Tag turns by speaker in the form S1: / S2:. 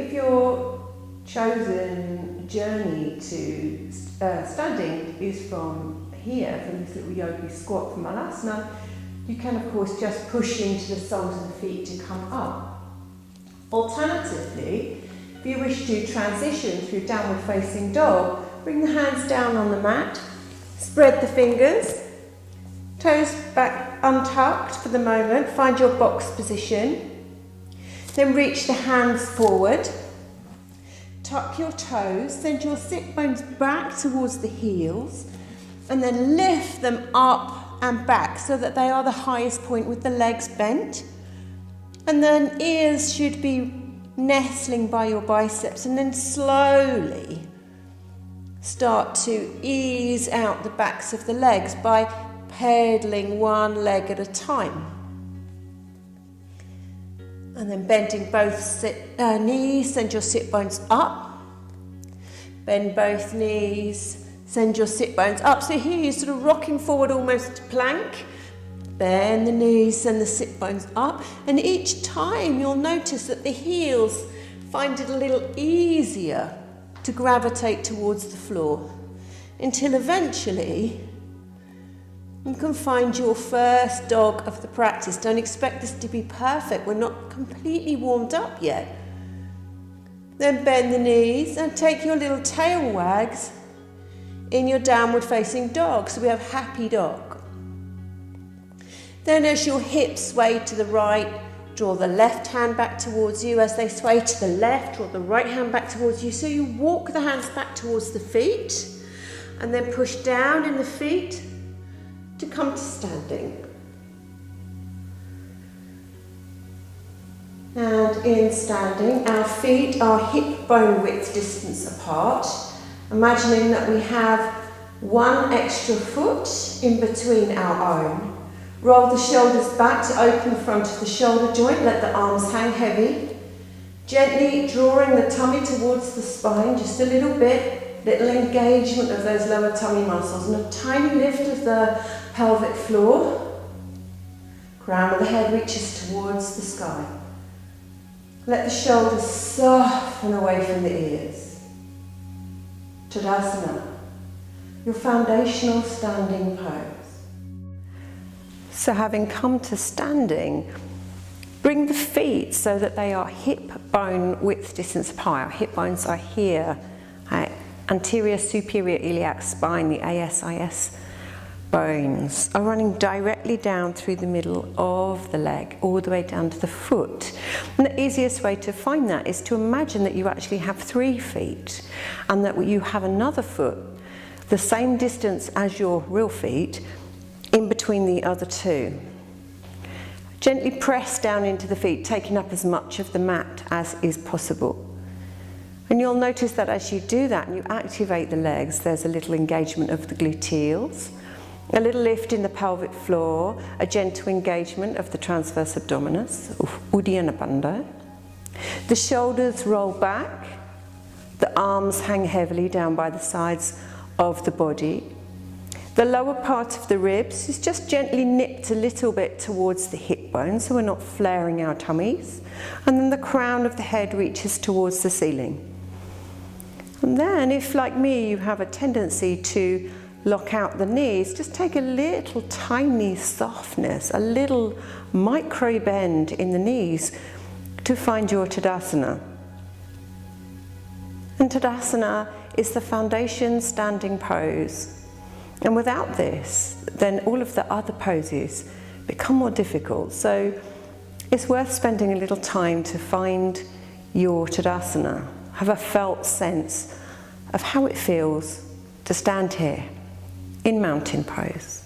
S1: if your chosen journey to standing is from here, from this little yogi squat from Malasana, you can of course just push into the soles of the feet to come up. Alternatively, if you wish to transition through downward facing dog, bring the hands down on the mat, spread the fingers, toes back untucked for the moment, find your box position. Then reach the hands forward, tuck your toes, send your sit bones back towards the heels, and then lift them up and back so that they are the highest point with the legs bent. And then ears should be nestling by your biceps, and then slowly start to ease out the backs of the legs by pedaling one leg at a time. And then bending both knees, send your sit bones up. Bend both knees, send your sit bones up. So here you're sort of rocking forward almost to plank. Bend the knees, send the sit bones up. And each time you'll notice that the heels find it a little easier to gravitate towards the floor, until eventually you can find your first dog of the practice. Don't expect this to be perfect. We're not completely warmed up yet. Then bend the knees and take your little tail wags in your downward facing dog. So we have happy dog. Then as your hips sway to the right, draw the left hand back towards you. As they sway to the left, draw the right hand back towards you. So you walk the hands back towards the feet and then push down in the feet to come to standing. And in standing, our feet are hip bone width distance apart, imagining that we have one extra foot in between our own. Roll the shoulders back to open the front of the shoulder joint, let the arms hang heavy. Gently drawing the tummy towards the spine, just a little bit, little engagement of those lower tummy muscles, and a tiny lift of the pelvic floor. Crown of the head reaches towards the sky. Let the shoulders soften away from the ears. Tadasana, your foundational standing pose. So having come to standing, bring the feet so that they are hip bone width distance apart. Our hip bones are here, anterior superior iliac spine, the ASIS bones are running directly down through the middle of the leg, all the way down to the foot. And the easiest way to find that is to imagine that you actually have 3 feet and that you have another foot the same distance as your real feet in between the other 2. Gently press down into the feet, taking up as much of the mat as is possible. And you'll notice that as you do that and you activate the legs, there's a little engagement of the gluteals, a little lift in the pelvic floor, a gentle engagement of the transverse abdominis, Uddiyana Bandha. The shoulders roll back, the arms hang heavily down by the sides of the body. The lower part of the ribs is just gently nipped a little bit towards the hip bone, so we're not flaring our tummies. And then the crown of the head reaches towards the ceiling. And then, if like me, you have a tendency to lock out the knees, just take a little tiny softness, a little micro bend in the knees to find your Tadasana. And Tadasana is the foundation standing pose. And without this, then all of the other poses become more difficult. So it's worth spending a little time to find your Tadasana, have a felt sense of how it feels to stand here in mountain pose.